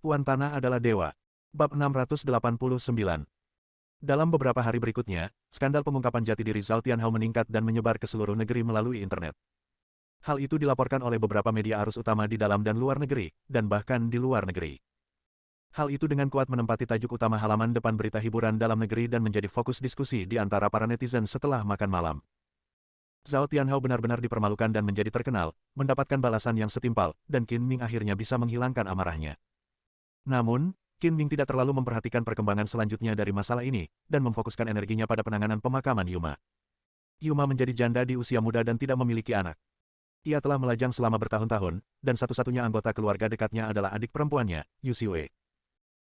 Tuan Tanah adalah dewa. Bab 689. Dalam beberapa hari berikutnya, skandal pengungkapan jati diri Zhao Tianhao meningkat dan menyebar ke seluruh negeri melalui internet. Hal itu dilaporkan oleh beberapa media arus utama di dalam dan luar negeri, dan bahkan di luar negeri. Hal itu dengan kuat menempati tajuk utama halaman depan berita hiburan dalam negeri dan menjadi fokus diskusi di antara para netizen setelah makan malam. Zhao Tianhao benar-benar dipermalukan dan menjadi terkenal, mendapatkan balasan yang setimpal, dan Qin Ming akhirnya bisa menghilangkan amarahnya. Namun, Qin Ming tidak terlalu memperhatikan perkembangan selanjutnya dari masalah ini, dan memfokuskan energinya pada penanganan pemakaman Yuma. Yuma menjadi janda di usia muda dan tidak memiliki anak. Ia telah melajang selama bertahun-tahun, dan satu-satunya anggota keluarga dekatnya adalah adik perempuannya, Yu Xiwei.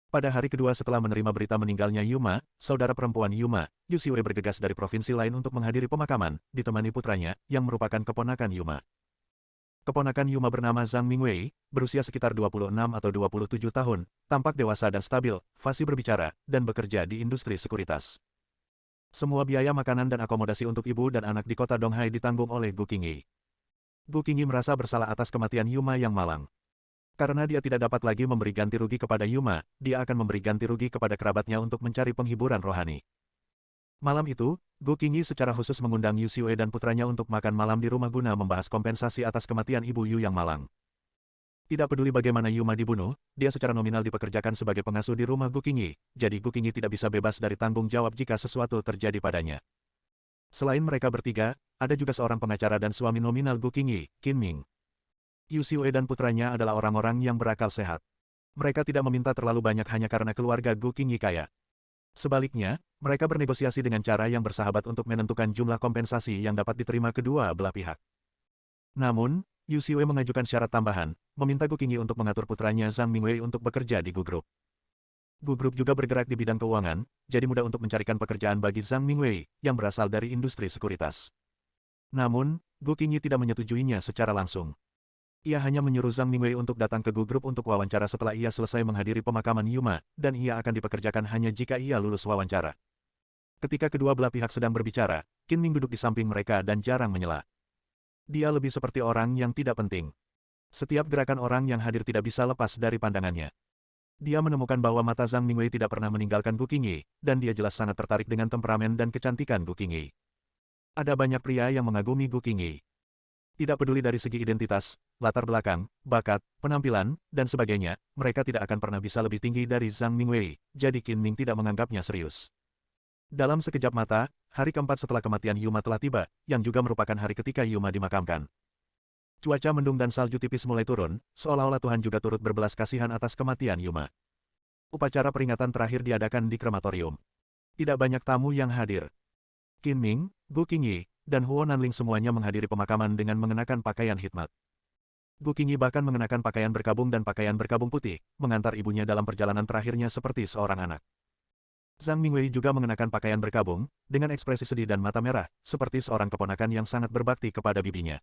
Pada hari kedua setelah menerima berita meninggalnya Yuma, saudara perempuan Yuma, Yu Xiwei bergegas dari provinsi lain untuk menghadiri pemakaman, ditemani putranya, yang merupakan keponakan Yuma. Keponakan Yuma bernama Zhang Mingwei, berusia sekitar 26 atau 27 tahun, tampak dewasa dan stabil, fasih berbicara, dan bekerja di industri sekuritas. Semua biaya makanan dan akomodasi untuk ibu dan anak di kota Donghai ditanggung oleh Gu Qingyi. Gu Qingyi merasa bersalah atas kematian Yuma yang malang. Karena dia tidak dapat lagi memberi ganti rugi kepada Yuma, dia akan memberi ganti rugi kepada kerabatnya untuk mencari penghiburan rohani. Malam itu, Gu Qingyi secara khusus mengundang Yu Xiwei dan putranya untuk makan malam di rumah guna membahas kompensasi atas kematian ibu Yu yang malang. Tidak peduli bagaimana Yuma dibunuh, dia secara nominal dipekerjakan sebagai pengasuh di rumah Gu Qingyi, jadi Gu Qingyi tidak bisa bebas dari tanggung jawab jika sesuatu terjadi padanya. Selain mereka bertiga, ada juga seorang pengacara dan suami nominal Gu Qingyi, Qin Ming. Yu Xiwei dan putranya adalah orang-orang yang berakal sehat. Mereka tidak meminta terlalu banyak hanya karena keluarga Gu Qingyi kaya. Sebaliknya, mereka bernegosiasi dengan cara yang bersahabat untuk menentukan jumlah kompensasi yang dapat diterima kedua belah pihak. Namun, Yu Xiwei mengajukan syarat tambahan, meminta Gu Qingyi untuk mengatur putranya Zhang Mingwei untuk bekerja di Gu Group. Gu Group juga bergerak di bidang keuangan, jadi mudah untuk mencarikan pekerjaan bagi Zhang Mingwei, yang berasal dari industri sekuritas. Namun, Gu Qingyi tidak menyetujuinya secara langsung. Ia hanya menyuruh Zhang Mingwei untuk datang ke Gu Group untuk wawancara setelah ia selesai menghadiri pemakaman Yuma, dan ia akan dipekerjakan hanya jika ia lulus wawancara. Ketika kedua belah pihak sedang berbicara, Qin Ming duduk di samping mereka dan jarang menyela. Dia lebih seperti orang yang tidak penting. Setiap gerakan orang yang hadir tidak bisa lepas dari pandangannya. Dia menemukan bahwa mata Zhang Mingwei tidak pernah meninggalkan Gu Qingyi, dan dia jelas sangat tertarik dengan temperamen dan kecantikan Gu Qingyi. Ada banyak pria yang mengagumi Gu Qingyi. Tidak peduli dari segi identitas, latar belakang, bakat, penampilan, dan sebagainya, mereka tidak akan pernah bisa lebih tinggi dari Zhang Mingwei, jadi Qin Ming tidak menganggapnya serius. Dalam sekejap mata, hari keempat setelah kematian Yuma telah tiba, yang juga merupakan hari ketika Yuma dimakamkan. Cuaca mendung dan salju tipis mulai turun, seolah-olah Tuhan juga turut berbelas kasihan atas kematian Yuma. Upacara peringatan terakhir diadakan di krematorium. Tidak banyak tamu yang hadir. Qin Ming, Gu Qingyi, dan Huo Nanling semuanya menghadiri pemakaman dengan mengenakan pakaian khidmat. Gu Qingyi bahkan mengenakan pakaian berkabung dan pakaian berkabung putih, mengantar ibunya dalam perjalanan terakhirnya seperti seorang anak. Zhang Mingwei juga mengenakan pakaian berkabung, dengan ekspresi sedih dan mata merah, seperti seorang keponakan yang sangat berbakti kepada bibinya.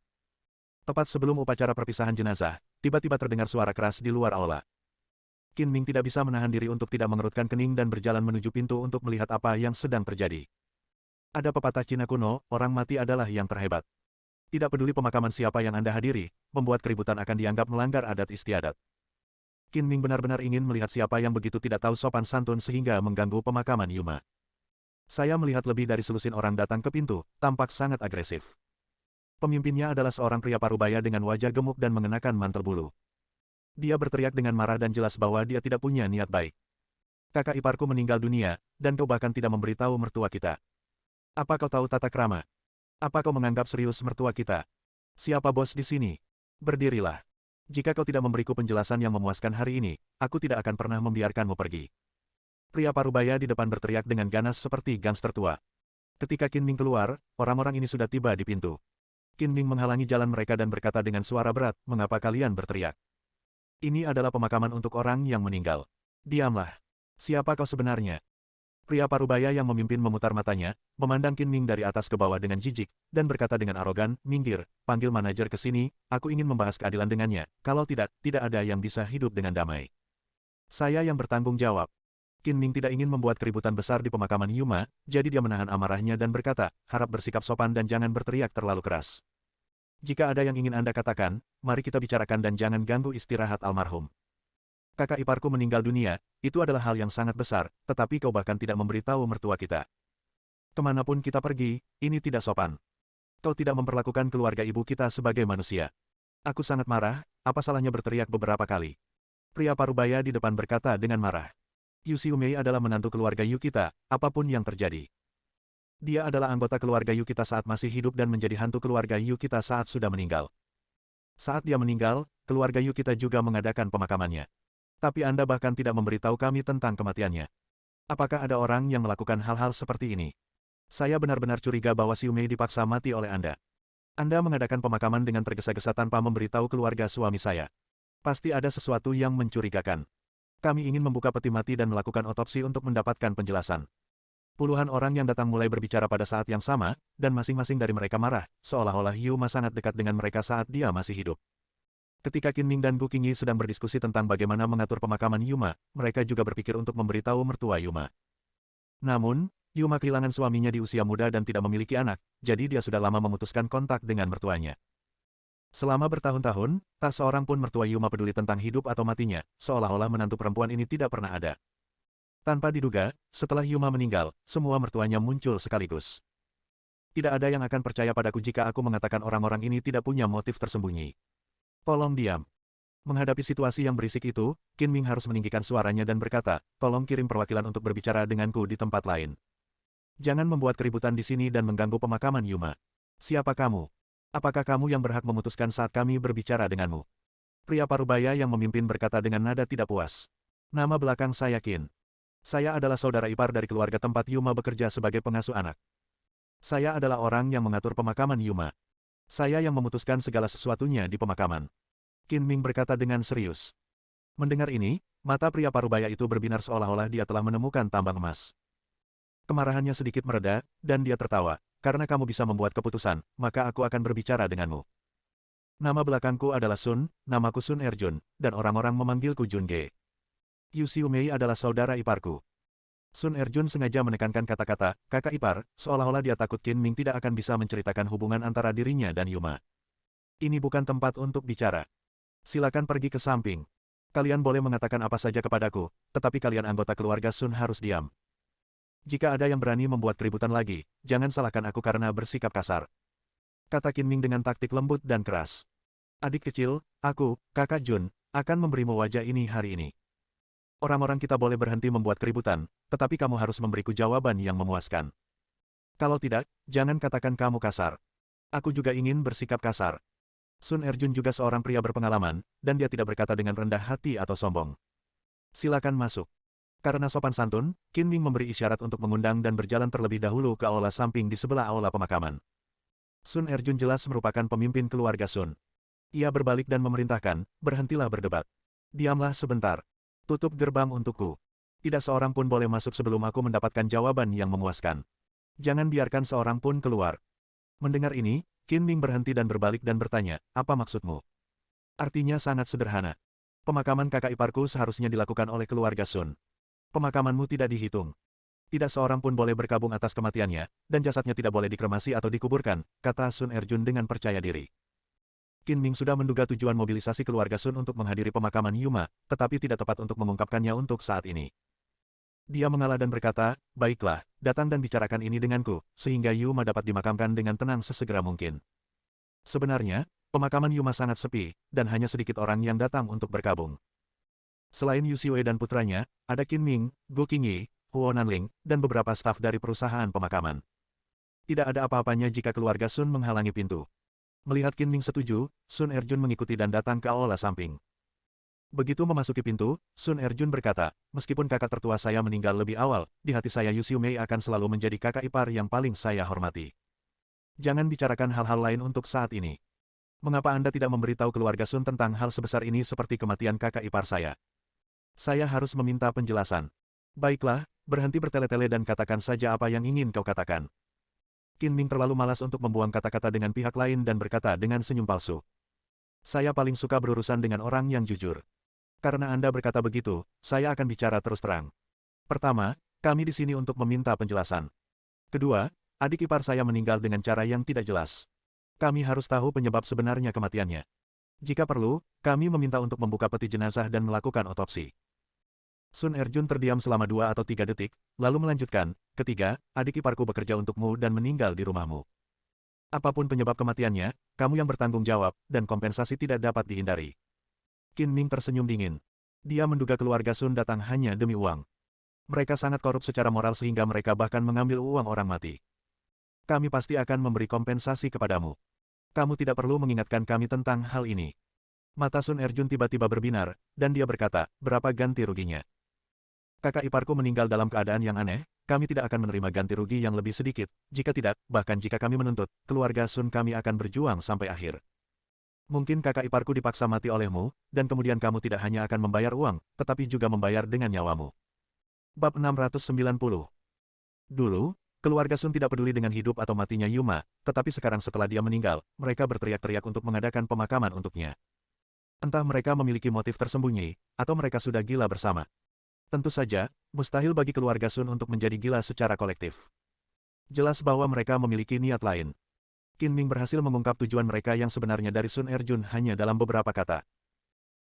Tepat sebelum upacara perpisahan jenazah, tiba-tiba terdengar suara keras di luar aula. Qin Ming tidak bisa menahan diri untuk tidak mengerutkan kening dan berjalan menuju pintu untuk melihat apa yang sedang terjadi. Ada pepatah Cina kuno, orang mati adalah yang terhebat. Tidak peduli pemakaman siapa yang Anda hadiri, membuat keributan akan dianggap melanggar adat istiadat. Qin Ming benar-benar ingin melihat siapa yang begitu tidak tahu sopan santun sehingga mengganggu pemakaman Yuma. Saya melihat lebih dari selusin orang datang ke pintu, tampak sangat agresif. Pemimpinnya adalah seorang pria parubaya dengan wajah gemuk dan mengenakan mantel bulu. Dia berteriak dengan marah dan jelas bahwa dia tidak punya niat baik. Kakak iparku meninggal dunia, dan kau bahkan tidak memberitahu mertua kita. Apa kau tahu tata krama? Apa kau menganggap serius mertua kita? Siapa bos di sini? Berdirilah. Jika kau tidak memberiku penjelasan yang memuaskan hari ini, aku tidak akan pernah membiarkanmu pergi. Pria parubaya di depan berteriak dengan ganas seperti gangster tua. Ketika Qin Ming keluar, orang-orang ini sudah tiba di pintu. Qin Ming menghalangi jalan mereka dan berkata dengan suara berat, "Mengapa kalian berteriak? Ini adalah pemakaman untuk orang yang meninggal. Diamlah. Siapa kau sebenarnya?" Pria parubaya yang memimpin memutar matanya, memandang Qin Ming dari atas ke bawah dengan jijik, dan berkata dengan arogan, "Minggir, panggil manajer ke sini, aku ingin membahas keadilan dengannya, kalau tidak, tidak ada yang bisa hidup dengan damai." Saya yang bertanggung jawab. Qin Ming tidak ingin membuat keributan besar di pemakaman Yuma, jadi dia menahan amarahnya dan berkata, "Harap bersikap sopan dan jangan berteriak terlalu keras. Jika ada yang ingin Anda katakan, mari kita bicarakan dan jangan ganggu istirahat almarhum." Kakak iparku meninggal dunia, itu adalah hal yang sangat besar, tetapi kau bahkan tidak memberitahu mertua kita. Kemanapun kita pergi, ini tidak sopan. Kau tidak memperlakukan keluarga ibu kita sebagai manusia. Aku sangat marah, apa salahnya berteriak beberapa kali. Pria parubaya di depan berkata dengan marah. Yu Xiumei adalah menantu keluarga Yu kita, apapun yang terjadi. Dia adalah anggota keluarga Yu kita saat masih hidup dan menjadi hantu keluarga Yu kita saat sudah meninggal. Saat dia meninggal, keluarga Yu kita juga mengadakan pemakamannya. Tapi Anda bahkan tidak memberitahu kami tentang kematiannya. Apakah ada orang yang melakukan hal-hal seperti ini? Saya benar-benar curiga bahwa Xiumei dipaksa mati oleh Anda. Anda mengadakan pemakaman dengan tergesa-gesa tanpa memberitahu keluarga suami saya. Pasti ada sesuatu yang mencurigakan. Kami ingin membuka peti mati dan melakukan otopsi untuk mendapatkan penjelasan. Puluhan orang yang datang mulai berbicara pada saat yang sama, dan masing-masing dari mereka marah, seolah-olah Yu Ma sangat dekat dengan mereka saat dia masih hidup. Ketika Qin Ming dan Gu Qingyi sedang berdiskusi tentang bagaimana mengatur pemakaman Yuma, mereka juga berpikir untuk memberitahu mertua Yuma. Namun, Yuma kehilangan suaminya di usia muda dan tidak memiliki anak, jadi dia sudah lama memutuskan kontak dengan mertuanya. Selama bertahun-tahun, tak seorang pun mertua Yuma peduli tentang hidup atau matinya, seolah-olah menantu perempuan ini tidak pernah ada. Tanpa diduga, setelah Yuma meninggal, semua mertuanya muncul sekaligus. Tidak ada yang akan percaya padaku jika aku mengatakan orang-orang ini tidak punya motif tersembunyi. Tolong diam. Menghadapi situasi yang berisik itu, Qin Ming harus meninggikan suaranya dan berkata, tolong kirim perwakilan untuk berbicara denganku di tempat lain. Jangan membuat keributan di sini dan mengganggu pemakaman Yuma. Siapa kamu? Apakah kamu yang berhak memutuskan saat kami berbicara denganmu? Pria parubaya yang memimpin berkata dengan nada tidak puas. Nama belakang saya Qin. Saya adalah saudara ipar dari keluarga tempat Yuma bekerja sebagai pengasuh anak. Saya adalah orang yang mengatur pemakaman Yuma. Saya yang memutuskan segala sesuatunya di pemakaman. Qin Ming berkata dengan serius. Mendengar ini, mata pria parubaya itu berbinar seolah-olah dia telah menemukan tambang emas. Kemarahannya sedikit mereda, dan dia tertawa. Karena kamu bisa membuat keputusan, maka aku akan berbicara denganmu. Nama belakangku adalah Sun, namaku Sun Erjun, dan orang-orang memanggilku Jun Ge. Yu Xiumei adalah saudara iparku. Sun Erjun sengaja menekankan kata-kata, kakak ipar, seolah-olah dia takut Qin Ming tidak akan bisa menceritakan hubungan antara dirinya dan Yuma. Ini bukan tempat untuk bicara. Silakan pergi ke samping. Kalian boleh mengatakan apa saja kepadaku, tetapi kalian anggota keluarga Sun harus diam. Jika ada yang berani membuat keributan lagi, jangan salahkan aku karena bersikap kasar. Kata Qin Ming dengan taktik lembut dan keras. Adik kecil, aku, kakak Jun, akan memberimu wajah ini hari ini. Orang-orang kita boleh berhenti membuat keributan, tetapi kamu harus memberiku jawaban yang memuaskan. Kalau tidak, jangan katakan kamu kasar. Aku juga ingin bersikap kasar. Sun Erjun juga seorang pria berpengalaman, dan dia tidak berkata dengan rendah hati atau sombong. Silakan masuk. Karena sopan santun, Qin Ming memberi isyarat untuk mengundang dan berjalan terlebih dahulu ke aula samping di sebelah aula pemakaman. Sun Erjun jelas merupakan pemimpin keluarga Sun. Ia berbalik dan memerintahkan, berhentilah berdebat. Diamlah sebentar. Tutup gerbang untukku. Tidak seorang pun boleh masuk sebelum aku mendapatkan jawaban yang memuaskan. Jangan biarkan seorang pun keluar. Mendengar ini, Qin Ming berhenti dan berbalik dan bertanya, apa maksudmu? Artinya sangat sederhana. Pemakaman kakak iparku seharusnya dilakukan oleh keluarga Sun. Pemakamanmu tidak dihitung. Tidak seorang pun boleh berkabung atas kematiannya, dan jasadnya tidak boleh dikremasi atau dikuburkan, kata Sun Erjun dengan percaya diri. Qin Ming sudah menduga tujuan mobilisasi keluarga Sun untuk menghadiri pemakaman Yuma, tetapi tidak tepat untuk mengungkapkannya untuk saat ini. Dia mengalah dan berkata, baiklah, datang dan bicarakan ini denganku, sehingga Yuma dapat dimakamkan dengan tenang sesegera mungkin. Sebenarnya, pemakaman Yuma sangat sepi, dan hanya sedikit orang yang datang untuk berkabung. Selain Yu Xiwei dan putranya, ada Qin Ming, Gu Qingyi, Huo Nanling, dan beberapa staf dari perusahaan pemakaman. Tidak ada apa-apanya jika keluarga Sun menghalangi pintu. Melihat Qin Ming setuju, Sun Erjun mengikuti dan datang ke aula samping. Begitu memasuki pintu, Sun Erjun berkata, meskipun kakak tertua saya meninggal lebih awal, di hati saya Yu Xiumei akan selalu menjadi kakak ipar yang paling saya hormati. Jangan bicarakan hal-hal lain untuk saat ini. Mengapa Anda tidak memberitahu keluarga Sun tentang hal sebesar ini seperti kematian kakak ipar saya? Saya harus meminta penjelasan. Baiklah, berhenti bertele-tele dan katakan saja apa yang ingin kau katakan. Qin Ming terlalu malas untuk membuang kata-kata dengan pihak lain dan berkata dengan senyum palsu. Saya paling suka berurusan dengan orang yang jujur. Karena Anda berkata begitu, saya akan bicara terus terang. Pertama, kami di sini untuk meminta penjelasan. Kedua, adik ipar saya meninggal dengan cara yang tidak jelas. Kami harus tahu penyebab sebenarnya kematiannya. Jika perlu, kami meminta untuk membuka peti jenazah dan melakukan otopsi. Sun Erjun terdiam selama 2 atau 3 detik, lalu melanjutkan, ketiga, adik iparku bekerja untukmu dan meninggal di rumahmu. Apapun penyebab kematiannya, kamu yang bertanggung jawab, dan kompensasi tidak dapat dihindari. Qin Ming tersenyum dingin. Dia menduga keluarga Sun datang hanya demi uang. Mereka sangat korup secara moral sehingga mereka bahkan mengambil uang orang mati. Kami pasti akan memberi kompensasi kepadamu. Kamu tidak perlu mengingatkan kami tentang hal ini. Mata Sun Erjun tiba-tiba berbinar, dan dia berkata, berapa ganti ruginya? Kakak iparku meninggal dalam keadaan yang aneh, kami tidak akan menerima ganti rugi yang lebih sedikit. Jika tidak, bahkan jika kami menuntut, keluarga Sun kami akan berjuang sampai akhir. Mungkin kakak iparku dipaksa mati olehmu, dan kemudian kamu tidak hanya akan membayar uang, tetapi juga membayar dengan nyawamu. Bab 690. Dulu, keluarga Sun tidak peduli dengan hidup atau matinya Yuma, tetapi sekarang setelah dia meninggal, mereka berteriak-teriak untuk mengadakan pemakaman untuknya. Entah mereka memiliki motif tersembunyi, atau mereka sudah gila bersama. Tentu saja, mustahil bagi keluarga Sun untuk menjadi gila secara kolektif. Jelas bahwa mereka memiliki niat lain. Qin Ming berhasil mengungkap tujuan mereka yang sebenarnya dari Sun Erjun hanya dalam beberapa kata.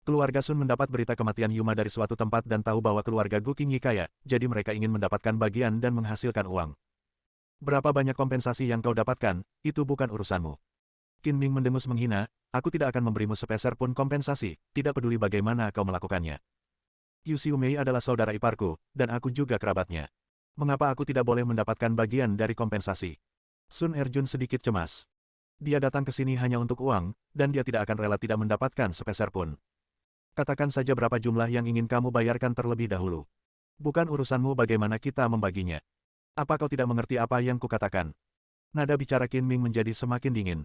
Keluarga Sun mendapat berita kematian Yuma dari suatu tempat dan tahu bahwa keluarga Gu Qingyi kaya, jadi mereka ingin mendapatkan bagian dan menghasilkan uang. Berapa banyak kompensasi yang kau dapatkan, itu bukan urusanmu. Qin Ming mendengus menghina, aku tidak akan memberimu sepeser pun kompensasi, tidak peduli bagaimana kau melakukannya. Yu Xiumei adalah saudara iparku, dan aku juga kerabatnya. Mengapa aku tidak boleh mendapatkan bagian dari kompensasi? Sun Erjun sedikit cemas. Dia datang ke sini hanya untuk uang, dan dia tidak akan rela tidak mendapatkan sepeser pun. Katakan saja berapa jumlah yang ingin kamu bayarkan terlebih dahulu. Bukan urusanmu bagaimana kita membaginya. Apa kau tidak mengerti apa yang kukatakan? Nada bicara Qin Ming menjadi semakin dingin.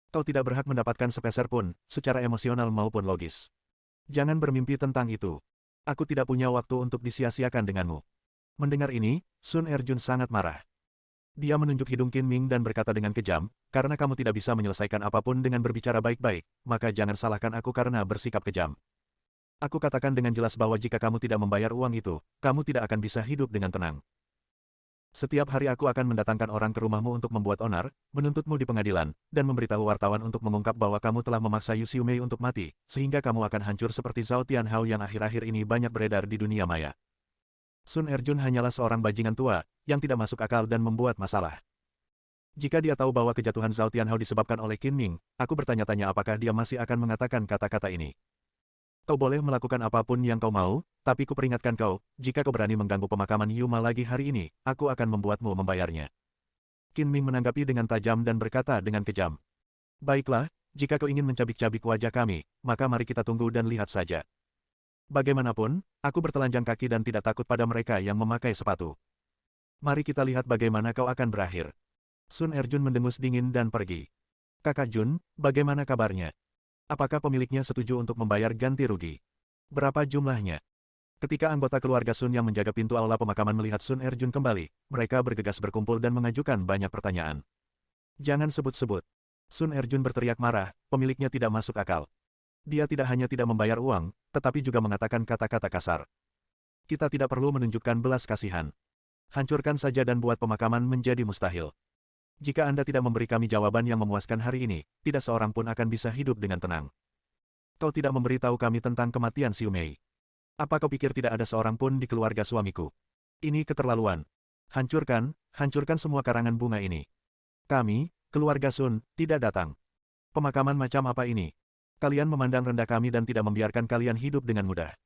Kau tidak berhak mendapatkan sepeser pun, secara emosional maupun logis. Jangan bermimpi tentang itu. Aku tidak punya waktu untuk disia-siakan denganmu. Mendengar ini, Sun Erjun sangat marah. Dia menunjuk hidung Qin Ming dan berkata dengan kejam, karena kamu tidak bisa menyelesaikan apapun dengan berbicara baik-baik, maka jangan salahkan aku karena bersikap kejam. Aku katakan dengan jelas bahwa jika kamu tidak membayar uang itu, kamu tidak akan bisa hidup dengan tenang. Setiap hari aku akan mendatangkan orang ke rumahmu untuk membuat onar, menuntutmu di pengadilan, dan memberitahu wartawan untuk mengungkap bahwa kamu telah memaksa Yu Xiumei untuk mati, sehingga kamu akan hancur seperti Zhao Tianhao yang akhir-akhir ini banyak beredar di dunia maya. Sun Erjun hanyalah seorang bajingan tua, yang tidak masuk akal dan membuat masalah. Jika dia tahu bahwa kejatuhan Zhao Tianhao disebabkan oleh Qin Ming, aku bertanya-tanya apakah dia masih akan mengatakan kata-kata ini. Kau boleh melakukan apapun yang kau mau, tapi kuperingatkan kau, jika kau berani mengganggu pemakaman Yuma lagi hari ini, aku akan membuatmu membayarnya. Qin Ming menanggapi dengan tajam dan berkata dengan kejam. Baiklah, jika kau ingin mencabik-cabik wajah kami, maka mari kita tunggu dan lihat saja. Bagaimanapun, aku bertelanjang kaki dan tidak takut pada mereka yang memakai sepatu. Mari kita lihat bagaimana kau akan berakhir. Sun Erjun mendengus dingin dan pergi. Kakak Jun, bagaimana kabarnya? Apakah pemiliknya setuju untuk membayar ganti rugi? Berapa jumlahnya? Ketika anggota keluarga Sun yang menjaga pintu aula pemakaman melihat Sun Erjun kembali, mereka bergegas berkumpul dan mengajukan banyak pertanyaan. Jangan sebut-sebut. Sun Erjun berteriak marah, pemiliknya tidak masuk akal. Dia tidak hanya tidak membayar uang, tetapi juga mengatakan kata-kata kasar. Kita tidak perlu menunjukkan belas kasihan. Hancurkan saja dan buat pemakaman menjadi mustahil. Jika Anda tidak memberi kami jawaban yang memuaskan hari ini, tidak seorang pun akan bisa hidup dengan tenang. Kau tidak memberitahu kami tentang kematian Xiumei. Apa kau pikir tidak ada seorang pun di keluarga suamiku? Ini keterlaluan. Hancurkan semua karangan bunga ini. Kami, keluarga Sun, tidak datang. Pemakaman macam apa ini? Kalian memandang rendah kami dan tidak membiarkan kalian hidup dengan mudah.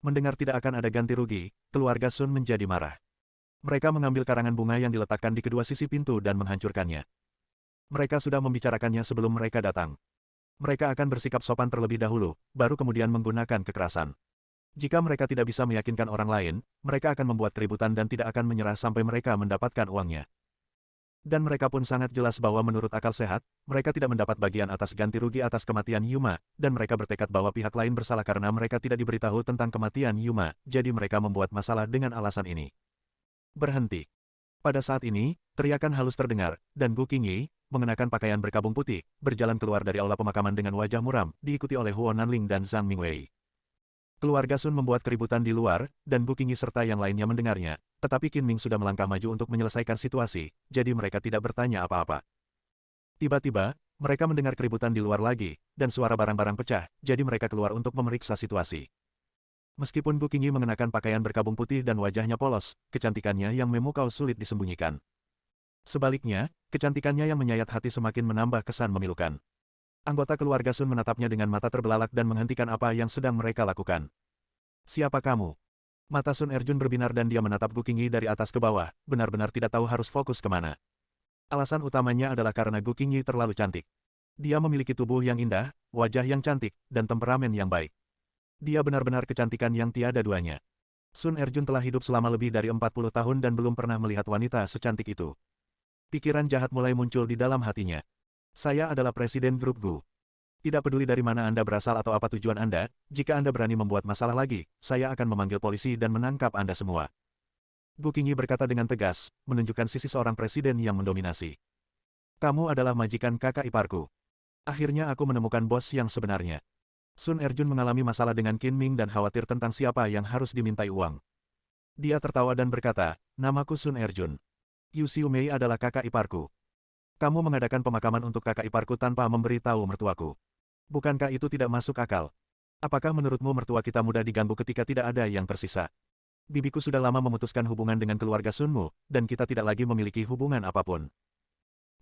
Mendengar tidak akan ada ganti rugi, keluarga Sun menjadi marah. Mereka mengambil karangan bunga yang diletakkan di kedua sisi pintu dan menghancurkannya. Mereka sudah membicarakannya sebelum mereka datang. Mereka akan bersikap sopan terlebih dahulu, baru kemudian menggunakan kekerasan. Jika mereka tidak bisa meyakinkan orang lain, mereka akan membuat keributan dan tidak akan menyerah sampai mereka mendapatkan uangnya. Dan mereka pun sangat jelas bahwa menurut akal sehat, mereka tidak mendapat bagian atas ganti rugi atas kematian Yuma, dan mereka bertekad bahwa pihak lain bersalah karena mereka tidak diberitahu tentang kematian Yuma, jadi mereka membuat masalah dengan alasan ini. Berhenti. Pada saat ini, teriakan halus terdengar, dan Gu Qingyi, mengenakan pakaian berkabung putih, berjalan keluar dari aula pemakaman dengan wajah muram, diikuti oleh Huo Nanling dan Zhang Mingwei. Keluarga Sun membuat keributan di luar, dan Gu Qingyi serta yang lainnya mendengarnya, tetapi Qin Ming sudah melangkah maju untuk menyelesaikan situasi, jadi mereka tidak bertanya apa-apa. Tiba-tiba, Mereka mendengar keributan di luar lagi, dan suara barang-barang pecah, jadi mereka keluar untuk memeriksa situasi. Meskipun Gu Qingyi mengenakan pakaian berkabung putih dan wajahnya polos, kecantikannya yang memukau sulit disembunyikan. Sebaliknya, kecantikannya yang menyayat hati semakin menambah kesan memilukan. Anggota keluarga Sun menatapnya dengan mata terbelalak dan menghentikan apa yang sedang mereka lakukan. Siapa kamu? Mata Sun Erjun berbinar dan dia menatap Gu Qingyi dari atas ke bawah, benar-benar tidak tahu harus fokus kemana. Alasan utamanya adalah karena Gu Qingyi terlalu cantik. Dia memiliki tubuh yang indah, wajah yang cantik, dan temperamen yang baik. Dia benar-benar kecantikan yang tiada duanya. Sun Erjun telah hidup selama lebih dari 40 tahun dan belum pernah melihat wanita secantik itu. Pikiran jahat mulai muncul di dalam hatinya. Saya adalah presiden grup Gu. Tidak peduli dari mana Anda berasal atau apa tujuan Anda, jika Anda berani membuat masalah lagi, saya akan memanggil polisi dan menangkap Anda semua. Gu Qingyi berkata dengan tegas, menunjukkan sisi seorang presiden yang mendominasi. Kamu adalah majikan kakak iparku. Akhirnya aku menemukan bos yang sebenarnya. Sun Erjun mengalami masalah dengan Qin Ming dan khawatir tentang siapa yang harus dimintai uang. Dia tertawa dan berkata, namaku Sun Erjun. Yu Xiumei adalah kakak iparku. Kamu mengadakan pemakaman untuk kakak iparku tanpa memberi tahu mertuaku. Bukankah itu tidak masuk akal? Apakah menurutmu mertua kita mudah diganggu ketika tidak ada yang tersisa? Bibiku sudah lama memutuskan hubungan dengan keluarga Sunmu, dan kita tidak lagi memiliki hubungan apapun.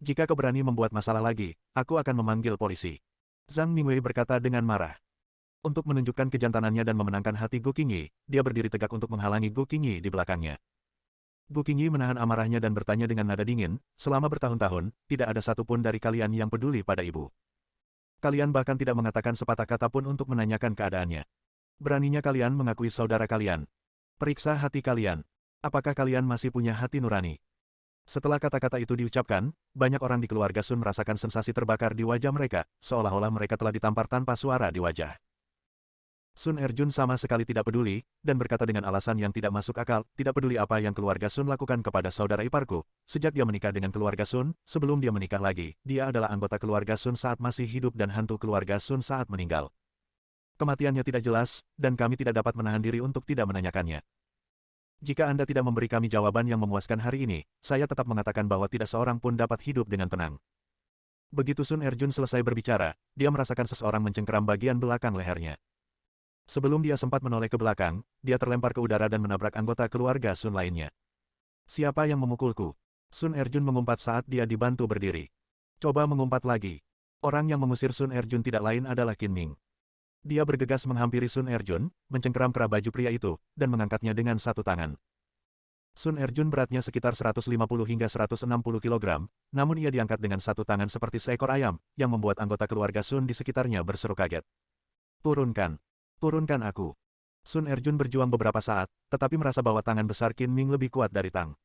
Jika kau berani membuat masalah lagi, aku akan memanggil polisi. Zhang Mingwei berkata dengan marah. Untuk menunjukkan kejantanannya dan memenangkan hati Gu Qingyi, dia berdiri tegak untuk menghalangi Gu Qingyi di belakangnya. Gu Qingyi menahan amarahnya dan bertanya dengan nada dingin, selama bertahun-tahun, tidak ada satupun dari kalian yang peduli pada ibu. Kalian bahkan tidak mengatakan sepatah kata pun untuk menanyakan keadaannya. Beraninya kalian mengakui saudara kalian. Periksa hati kalian. Apakah kalian masih punya hati nurani? Setelah kata-kata itu diucapkan, banyak orang di keluarga Sun merasakan sensasi terbakar di wajah mereka, seolah-olah mereka telah ditampar tanpa suara di wajah. Sun Erjun sama sekali tidak peduli, dan berkata dengan alasan yang tidak masuk akal, tidak peduli apa yang keluarga Sun lakukan kepada saudara iparku. Sejak dia menikah dengan keluarga Sun, sebelum dia menikah lagi, dia adalah anggota keluarga Sun saat masih hidup dan hantu keluarga Sun saat meninggal. Kematiannya tidak jelas, dan kami tidak dapat menahan diri untuk tidak menanyakannya. Jika Anda tidak memberi kami jawaban yang memuaskan hari ini, saya tetap mengatakan bahwa tidak seorang pun dapat hidup dengan tenang. Begitu Sun Erjun selesai berbicara, dia merasakan seseorang mencengkeram bagian belakang lehernya. Sebelum dia sempat menoleh ke belakang, dia terlempar ke udara dan menabrak anggota keluarga Sun lainnya. Siapa yang memukulku? Sun Erjun mengumpat saat dia dibantu berdiri. Coba mengumpat lagi. Orang yang mengusir Sun Erjun tidak lain adalah Qin Ming. Dia bergegas menghampiri Sun Erjun, mencengkeram kerah baju pria itu, dan mengangkatnya dengan satu tangan. Sun Erjun beratnya sekitar 150 hingga 160 kg, namun ia diangkat dengan satu tangan seperti seekor ayam, yang membuat anggota keluarga Sun di sekitarnya berseru kaget. Turunkan. Turunkan aku. Sun Erjun berjuang beberapa saat, tetapi merasa bahwa tangan besar Qin Ming lebih kuat dari Tang.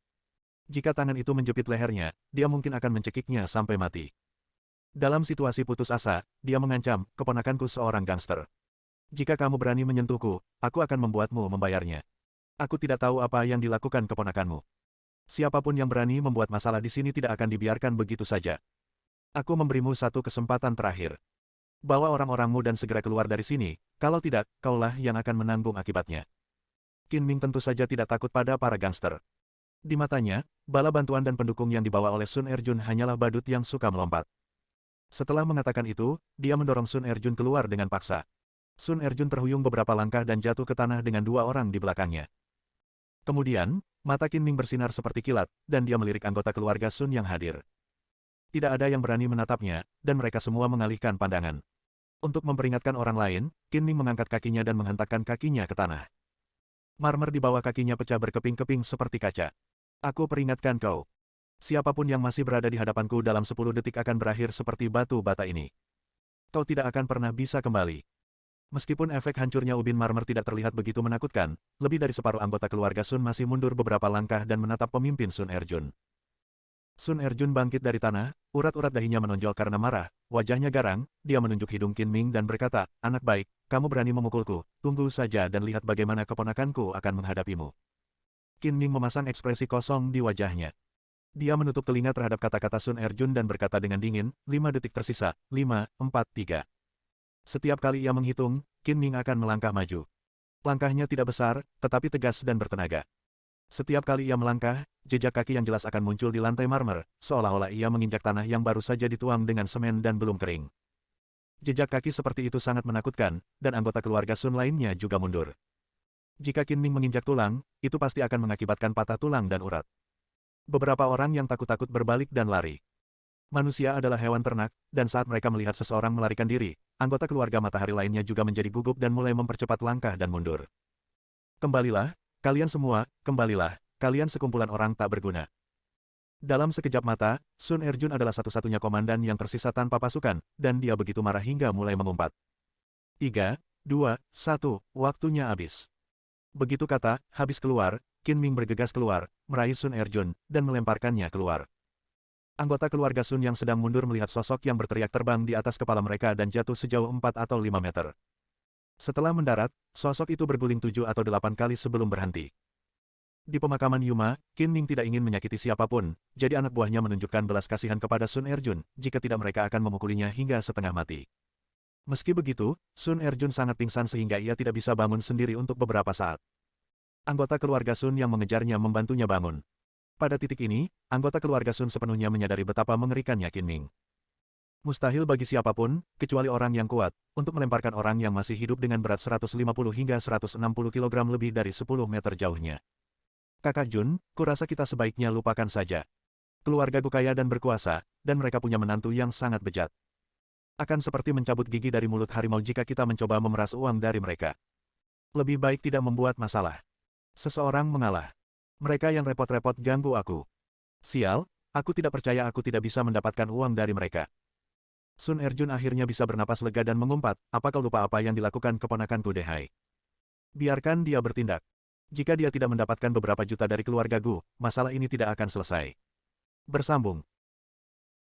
Jika tangan itu menjepit lehernya, dia mungkin akan mencekiknya sampai mati. Dalam situasi putus asa, dia mengancam, keponakanku seorang gangster. Jika kamu berani menyentuhku, aku akan membuatmu membayarnya. Aku tidak tahu apa yang dilakukan keponakanmu. Siapapun yang berani membuat masalah di sini tidak akan dibiarkan begitu saja. Aku memberimu satu kesempatan terakhir. Bawa orang-orangmu dan segera keluar dari sini, kalau tidak, kaulah yang akan menanggung akibatnya. Qin Ming tentu saja tidak takut pada para gangster. Di matanya, bala bantuan dan pendukung yang dibawa oleh Sun Erjun hanyalah badut yang suka melompat. Setelah mengatakan itu, dia mendorong Sun Erjun keluar dengan paksa. Sun Erjun terhuyung beberapa langkah dan jatuh ke tanah dengan dua orang di belakangnya. Kemudian, mata Qin Ming bersinar seperti kilat, dan dia melirik anggota keluarga Sun yang hadir. Tidak ada yang berani menatapnya, dan mereka semua mengalihkan pandangan. Untuk memperingatkan orang lain, Qin Ming mengangkat kakinya dan menghentakkan kakinya ke tanah. Marmer di bawah kakinya pecah berkeping-keping seperti kaca. Aku peringatkan kau. Siapapun yang masih berada di hadapanku dalam 10 detik akan berakhir seperti batu bata ini. Kau tidak akan pernah bisa kembali. Meskipun efek hancurnya ubin marmer tidak terlihat begitu menakutkan, lebih dari separuh anggota keluarga Sun masih mundur beberapa langkah dan menatap pemimpin Sun Erjun. Sun Erjun bangkit dari tanah, urat-urat dahinya menonjol karena marah, wajahnya garang, dia menunjuk hidung Qin Ming dan berkata, anak baik, kamu berani memukulku, tunggu saja dan lihat bagaimana keponakanku akan menghadapimu. Qin Ming memasang ekspresi kosong di wajahnya. Dia menutup telinga terhadap kata-kata Sun Erjun dan berkata dengan dingin, 5 detik tersisa, 5, 4, 3. Setiap kali ia menghitung, Qin Ming akan melangkah maju. Langkahnya tidak besar, tetapi tegas dan bertenaga. Setiap kali ia melangkah, jejak kaki yang jelas akan muncul di lantai marmer, seolah-olah ia menginjak tanah yang baru saja dituang dengan semen dan belum kering. Jejak kaki seperti itu sangat menakutkan, dan anggota keluarga Sun lainnya juga mundur. Jika Qin Ming menginjak tulang, itu pasti akan mengakibatkan patah tulang dan urat. Beberapa orang yang takut-takut berbalik dan lari. Manusia adalah hewan ternak, dan saat mereka melihat seseorang melarikan diri, anggota keluarga matahari lainnya juga menjadi gugup dan mulai mempercepat langkah dan mundur. Kembalilah, kalian semua, kembalilah, kalian sekumpulan orang tak berguna. Dalam sekejap mata, Sun Erjun adalah satu-satunya komandan yang tersisa tanpa pasukan, dan dia begitu marah hingga mulai mengumpat. 3, 2, 1, waktunya habis. Begitu kata, habis keluar, Qin Ming bergegas keluar, meraih Sun Erjun, dan melemparkannya keluar. Anggota keluarga Sun yang sedang mundur melihat sosok yang berteriak terbang di atas kepala mereka dan jatuh sejauh 4 atau 5 meter. Setelah mendarat, sosok itu berguling 7 atau 8 kali sebelum berhenti. Di pemakaman Yuma, Qin Ming tidak ingin menyakiti siapapun, jadi anak buahnya menunjukkan belas kasihan kepada Sun Erjun, jika tidak mereka akan memukulinya hingga setengah mati. Meski begitu, Sun Erjun sangat pingsan sehingga ia tidak bisa bangun sendiri untuk beberapa saat. Anggota keluarga Sun yang mengejarnya membantunya bangun. Pada titik ini, anggota keluarga Sun sepenuhnya menyadari betapa mengerikannya Qin Ming. Mustahil bagi siapapun, kecuali orang yang kuat, untuk melemparkan orang yang masih hidup dengan berat 150 hingga 160 kg lebih dari 10 meter jauhnya. Kakak Jun, kurasa kita sebaiknya lupakan saja. Keluargaku kaya dan berkuasa, dan mereka punya menantu yang sangat bejat. Akan seperti mencabut gigi dari mulut harimau jika kita mencoba memeras uang dari mereka. Lebih baik tidak membuat masalah. Seseorang mengalah. Mereka yang repot-repot ganggu aku. Sial, aku tidak percaya aku tidak bisa mendapatkan uang dari mereka. Sun Erjun akhirnya bisa bernapas lega dan mengumpat, apa kau lupa apa yang dilakukan keponakanku Dehai? Biarkan dia bertindak. Jika dia tidak mendapatkan beberapa juta dari keluarga Gu, masalah ini tidak akan selesai. Bersambung.